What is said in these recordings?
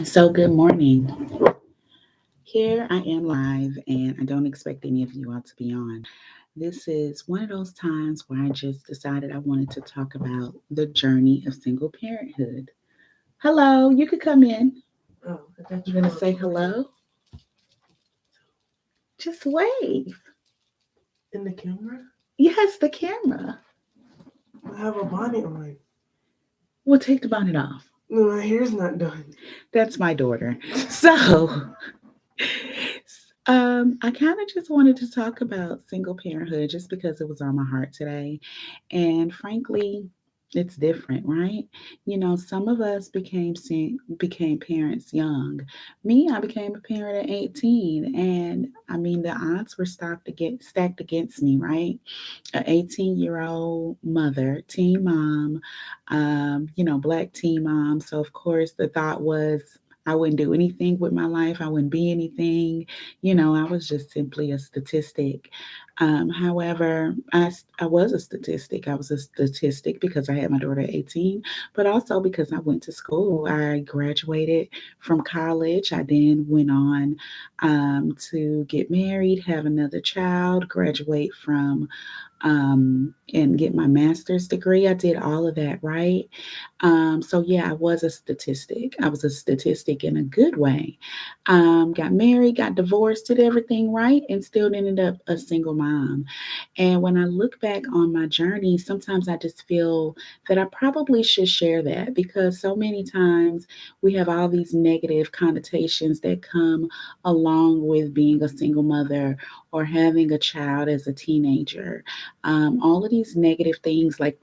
So, good morning. Here I am live, and I don't expect any of you all to be on. This is one of those times where I just decided I wanted to talk about the journey of single parenthood. Hello, you could come in. Oh, I thought You're you going were to say recording. hello? Just wave. In the camera? Yes, the camera. I have a bonnet on. We'll take the bonnet off. No, my hair's not done. That's my daughter. So, I kind of just wanted to talk about single parenthood just because it was on my heart today. And frankly, it's different, right? Some of us became parents young. Me, I became a parent at 18, and I mean the odds were stacked against me, right? An 18-year-old mother, teen mom, black teen mom. So of course the thought was I wouldn't do anything with my life. I wouldn't be anything. I was just simply a statistic. However, I was a statistic. I was a statistic because I had my daughter at 18, but also because I went to school. I graduated from college. I then went on to get married, have another child, graduate from and get my master's degree. I did all of that, right? So yeah, I was a statistic. I was a statistic in a good way. Got married, got divorced, did everything right, and still ended up a single mom. And when I look back on my journey, sometimes I just feel that I probably should share that because so many times we have all these negative connotations that come along with being a single mother or having a child as a teenager. All of these negative things, like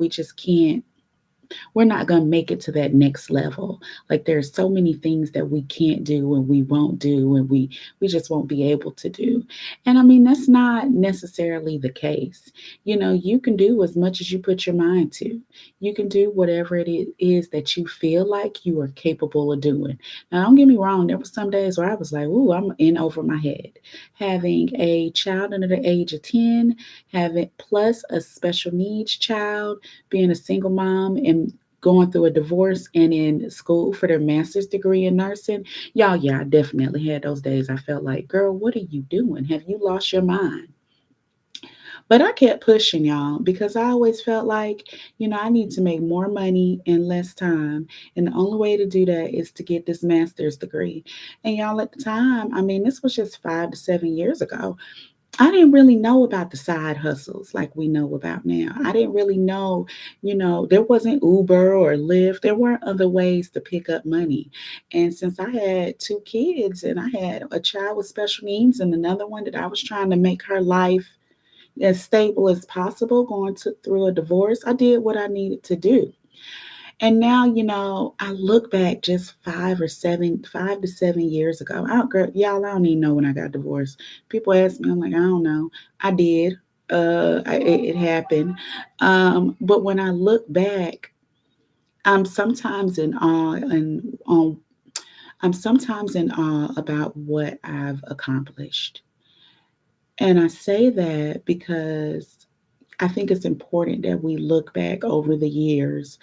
we're not going to make it to that next level. Like there's so many things that we can't do and we won't do and we just won't be able to do. And I mean that's not necessarily the case. You can do as much as you put your mind to. You can do whatever is that you feel like you are capable of doing. Now don't get me wrong, there were some days where I was like, "Ooh, I'm in over my head." Having a child under the age of 10, having plus a special needs child, being a single mom and going through a divorce and in school for their master's degree in nursing. Y'all, yeah, I definitely had those days. I felt like, girl, what are you doing? Have you lost your mind? But I kept pushing, y'all, because I always felt like, I need to make more money in less time. And the only way to do that is to get this master's degree. And y'all, at the time, I mean, this was just 5 to 7 years ago. I didn't really know about the side hustles like we know about now. I didn't really know, there wasn't Uber or Lyft. There weren't other ways to pick up money. And since I had two kids and I had a child with special needs and another one that I was trying to make her life as stable as possible through a divorce, I did what I needed to do. And now, I look back just 5 to 7 years ago. Y'all, I don't even know when I got divorced. People ask me, I'm like, I don't know. I did. It happened. But when I look back, I'm sometimes in awe and I'm sometimes in awe about what I've accomplished. And I say that because I think it's important that we look back over the years,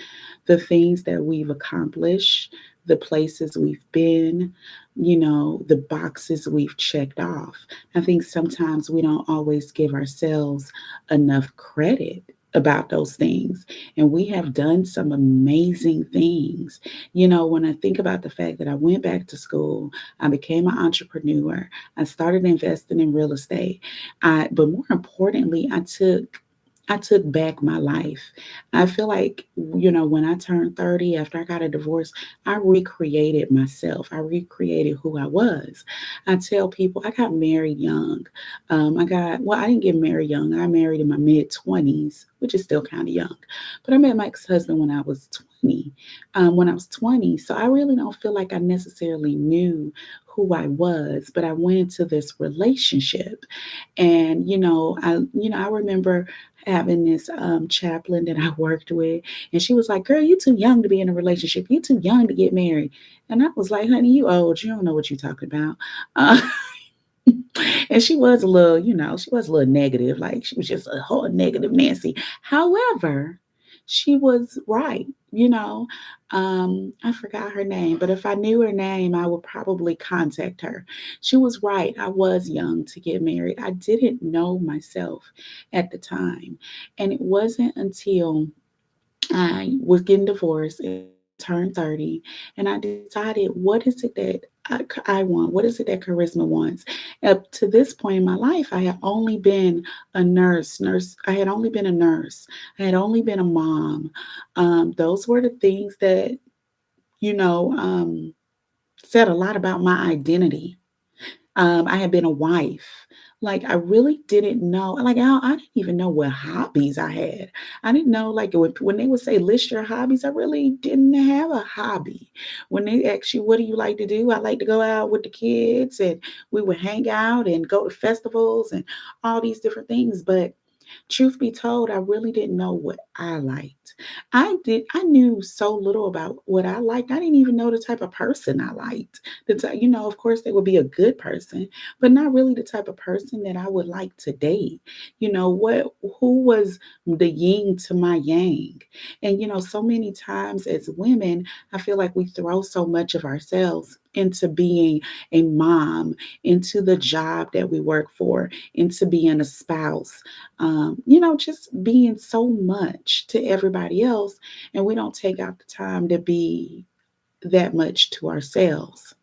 the things that we've accomplished, the places we've been, the boxes we've checked off. I think sometimes we don't always give ourselves enough credit about those things. And we have done some amazing things. When I think about the fact that I went back to school, I became an entrepreneur, I started investing in real estate. But more importantly, I took back my life. I feel like, when I turned 30 after I got a divorce, I recreated myself. I recreated who I was. I tell people I got married young. I didn't get married young. I got married in my mid 20s, which is still kind of young. But I met my ex husband when I was 20. So I really don't feel like I necessarily knew who I was, but I went into this relationship. And I remember having this chaplain that I worked with, and she was like, "Girl, you too young to be in a relationship. You too young to get married." And I was like, "Honey, you old. You don't know what you're talking about." Uh, and she was a little negative. Like she was just a whole negative Nancy. However, she was right. you know. I forgot her name, but if I knew her name, I would probably contact her. She was right. I was young to get married. I didn't know myself at the time. And it wasn't until I was getting divorced and turned 30, and I decided, what is it that I want? What is it that charisma wants? Up to this point in my life, I had only been a nurse. I had only been a nurse. I had only been a mom. Those were the things that, you know, said a lot about my identity. I had been a wife. Like I really didn't know. Like I didn't even know what hobbies I had. I didn't know like when they would say list your hobbies. I really didn't have a hobby. When they ask you what do you like to do, I like to go out with the kids and we would hang out and go to festivals and all these different things. But truth be told, I really didn't know what I liked. I knew so little about what I liked. I didn't even know the type of person I liked. Of course they would be a good person, but not really the type of person that I would like to date. Who was the yin to my yang? And so many times as women, I feel like we throw so much of ourselves into being a mom, into the job that we work for, into being a spouse, just being so much to everybody else, and we don't take out the time to be that much to ourselves.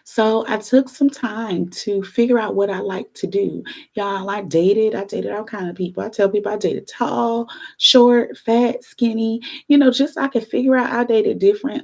So I took some time to figure out what I like to do. Y'all, I dated all kind of people. I tell people I dated tall, short, fat, skinny, just so I could figure out. I dated different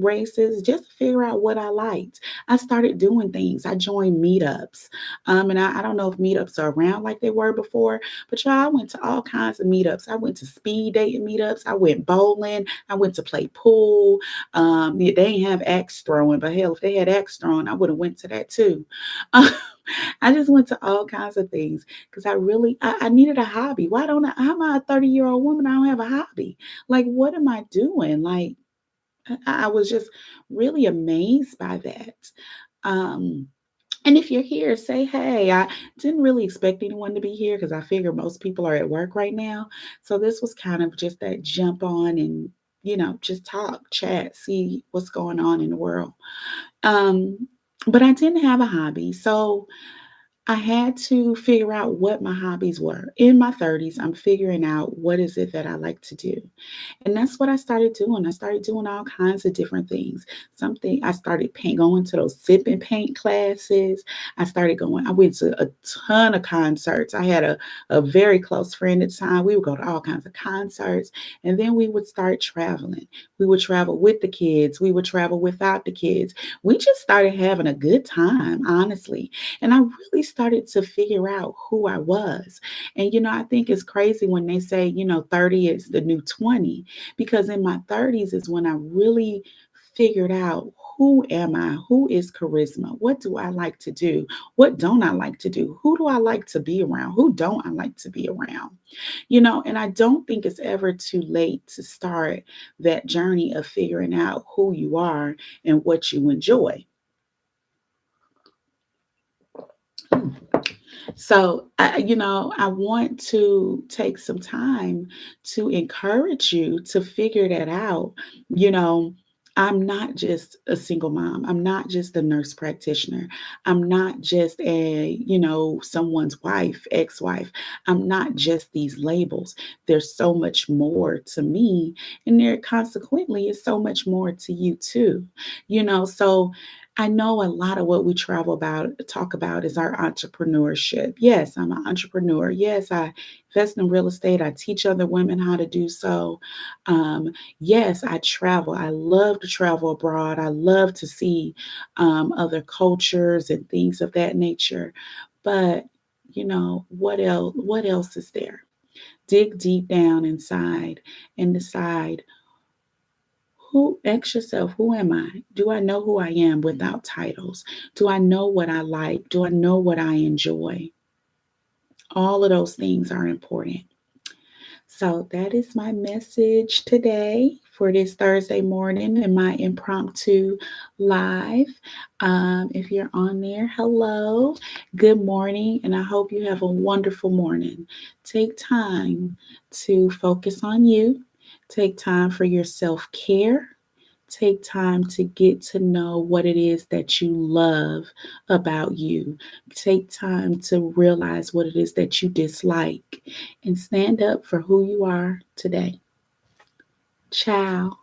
races just to figure out what I liked. I started doing things. I joined meetups. And I don't know if meetups are around like they were before, but y'all, I went to all kinds of meetups. I went to speed dating meetups. I went bowling. I went to play pool. They didn't have axe throwing, but hell, if they had axe throwing, I would have went to that too. I just went to all kinds of things because I needed a hobby. Why don't I? How am I a 30-year-old woman? I don't have a hobby. Like, what am I doing? Like, I was just really amazed by that. Um, and if you're here, say hey. I didn't really expect anyone to be here because I figure most people are at work right now. So this was kind of just that jump on and just talk, chat, see what's going on in the world. Um, but I didn't have a hobby. So I had to figure out what my hobbies were. In my 30s, I'm figuring out what is it that I like to do. And that's what I started doing. I started doing all kinds of different things. I started going to those sip and paint classes. I went to a ton of concerts. I had a very close friend at the time. We would go to all kinds of concerts. And then we would start traveling. We would travel with the kids. We would travel without the kids. We just started having a good time, honestly. And I really started to figure out who I was. And, I think it's crazy when they say, 30 is the new 20, because in my 30s is when I really figured out who am I? Who is charisma? What do I like to do? What don't I like to do? Who do I like to be around? Who don't I like to be around? And I don't think it's ever too late to start that journey of figuring out who you are and what you enjoy. So, I want to take some time to encourage you to figure that out. You know, I'm not just a single mom. I'm not just a nurse practitioner. I'm not just someone's wife, ex-wife. I'm not just these labels. There's so much more to me, and there consequently is so much more to you too. So I know a lot of what we talk about is our entrepreneurship. Yes, I'm an entrepreneur. Yes, I invest in real estate. I teach other women how to do so. Um, yes, I travel. I love to travel abroad. I love to see other cultures and things of that nature. But what else? What else is there? Dig deep down inside and decide ask yourself, who am I? Do I know who I am without titles? Do I know what I like? Do I know what I enjoy? All of those things are important. So that is my message today for this Thursday morning in my impromptu live. If you're on there, hello, good morning, and I hope you have a wonderful morning. Take time to focus on you. Take time for your self care. Take time to get to know what it is that you love about you. Take time to realize what it is that you dislike and stand up for who you are today. Ciao.